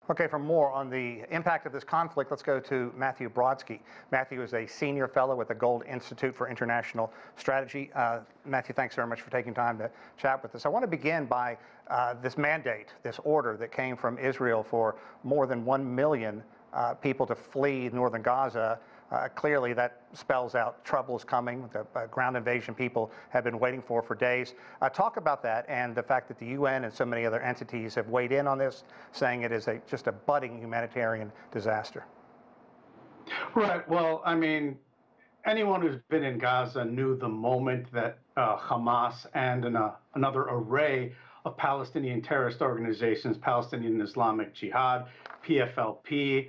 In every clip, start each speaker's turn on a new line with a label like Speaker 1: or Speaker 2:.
Speaker 1: Okay, for more on the impact of this conflict, let's go to Mathew Brodsky. Mathew is a senior fellow with the Gold Institute for International Strategy. Mathew, thanks very much for taking time to chat with us. I want to begin by this mandate, this order that came from Israel for more than 1 million people to flee northern Gaza. Clearly, that spells out trouble is coming. The ground invasion people have been waiting for days. Talk about that and the fact that the UN and so many other entities have weighed in on this, saying it is just a budding humanitarian disaster.
Speaker 2: Right. Well, I mean, anyone who's been in Gaza knew the moment that Hamas and another array of Palestinian terrorist organizations, Palestinian Islamic Jihad, PFLP,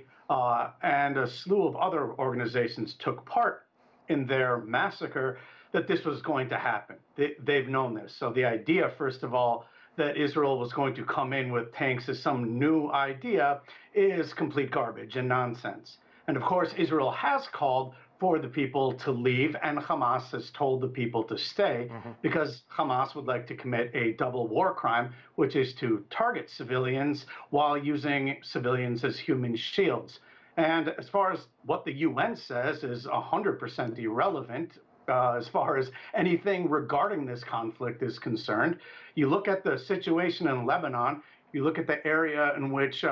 Speaker 2: and a slew of other organizations took part in their massacre, that this was going to happen. They've known this. So the idea, first of all, that Israel was going to come in with tanks as some new idea is complete garbage and nonsense. And of course, Israel has called for the people to leave, and Hamas has told the people to stay, because Hamas would like to commit a double war crime, which is to target civilians while using civilians as human shields. And as far as what the UN says is 100% irrelevant as far as anything regarding this conflict is concerned. You look at the situation in Lebanon, you look at the area in which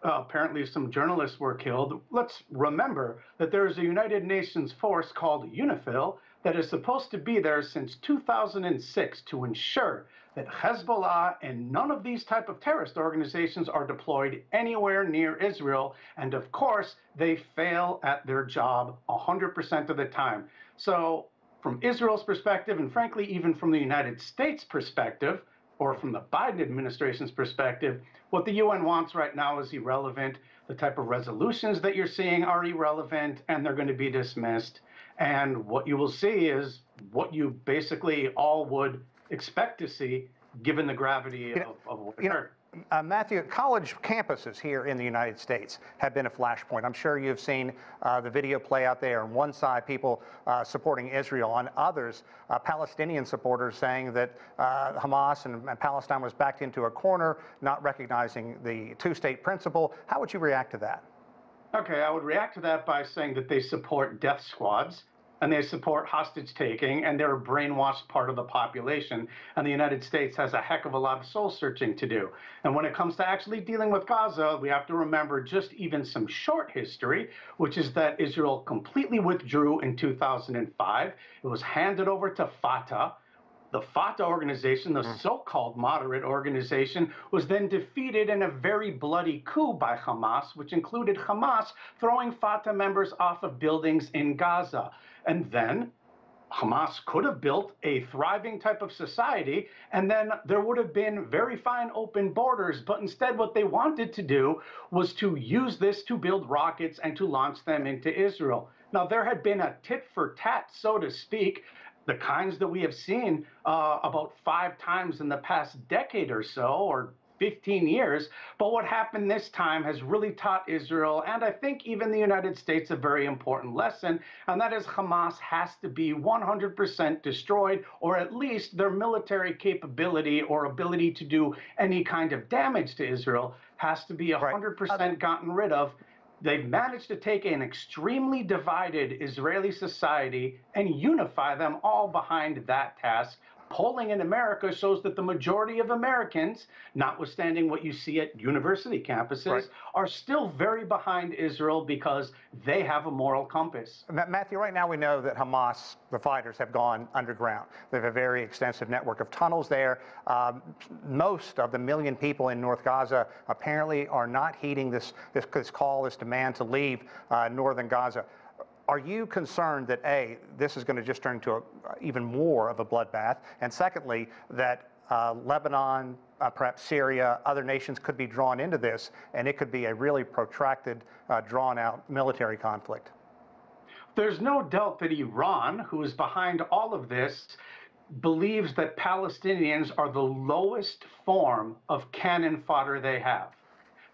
Speaker 2: apparently some journalists were killed. Let's remember that there is a United Nations force called UNIFIL that is supposed to be there since 2006 to ensure that Hezbollah and none of these type of terrorist organizations are deployed anywhere near Israel. And of course, they fail at their job 100% of the time. So from Israel's perspective, and frankly, even from the United States perspective, or from the Biden administration's perspective, what the UN wants right now is irrelevant. The type of resolutions that you're seeing are irrelevant, and they're going to be dismissed. And what you will see is what you basically all would expect to see, given the gravity of what occurred.
Speaker 1: Mathew, college campuses here in the United States have been a flashpoint. I'm sure you've seen the video play out there. On one side, people supporting Israel. On others, Palestinian supporters saying that Hamas and Palestine was backed into a corner, not recognizing the two-state principle. How would you react to that?
Speaker 2: Okay, I would react to that by saying that they support death squads, and they support hostage taking, and they're a brainwashed part of the population. And the United States has a heck of a lot of soul searching to do. And when it comes to actually dealing with Gaza, we have to remember just even some short history, which is that Israel completely withdrew in 2005. It was handed over to Fatah. The Fatah organization, the so-called moderate organization, was then defeated in a very bloody coup by Hamas, which included Hamas throwing Fatah members off of buildings in Gaza. And then Hamas could have built a thriving type of society, and then there would have been very fine open borders. But instead, what they wanted to do was to use this to build rockets and to launch them into Israel. Now, there had been a tit for tat, so to speak, the kinds that we have seen about 5 times in the past decade or so, or 15 years. But what happened this time has really taught Israel, and I think even the United States, a very important lesson, and that is Hamas has to be 100% destroyed, or at least their military capability or ability to do any kind of damage to Israel has to be 100% gotten rid of. They've managed to take an extremely divided Israeli society and unify them all behind that task. Polling in America shows that the majority of Americans, notwithstanding what you see at university campuses, are still very behind Israel because they have a moral compass.
Speaker 1: Mathew, right now we know that Hamas, the fighters, have gone underground. They have a very extensive network of tunnels there. Most of the 1 million people in North Gaza apparently are not heeding this call, this demand to leave northern Gaza. Are you concerned that, A, this is going to just turn into even more of a bloodbath, and secondly, that Lebanon, perhaps Syria, other nations could be drawn into this, and it could be a really protracted, drawn-out military conflict?
Speaker 2: There's no doubt that Iran, who is behind all of this, believes that Palestinians are the lowest form of cannon fodder they have.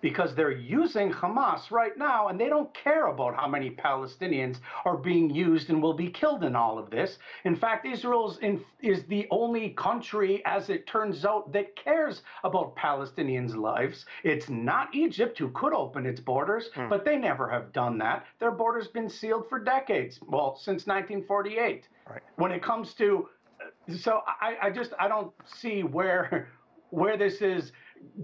Speaker 2: because they're using Hamas right now, and they don't care about how many Palestinians are being used and will be killed in all of this. In fact, Israel is the only country, as it turns out, that cares about Palestinians' lives. It's not Egypt, who could open its borders, but they never have done that. Their border's been sealed for decades, well, since 1948.
Speaker 1: Right.
Speaker 2: When it comes to, so I don't see where this is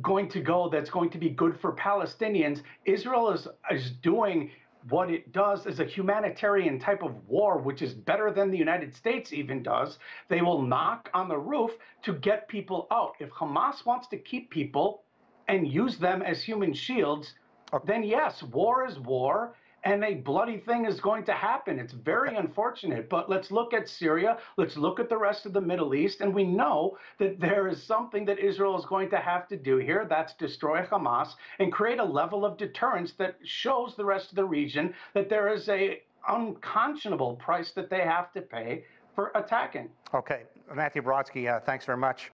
Speaker 2: going to go that's going to be good for Palestinians. Israel is doing what it does as a humanitarian type of war, which is better than the United States even does. They will knock on the roof to get people out. If Hamas wants to keep people and use them as human shields, then yes, war is war. And a bloody thing is going to happen. It's very unfortunate. But let's look at Syria. Let's look at the rest of the Middle East. And we know that there is something that Israel is going to have to do here. That's destroy Hamas and create a level of deterrence that shows the rest of the region that there is a unconscionable price that they have to pay for attacking.
Speaker 1: Okay. Mathew Brodsky, thanks very much.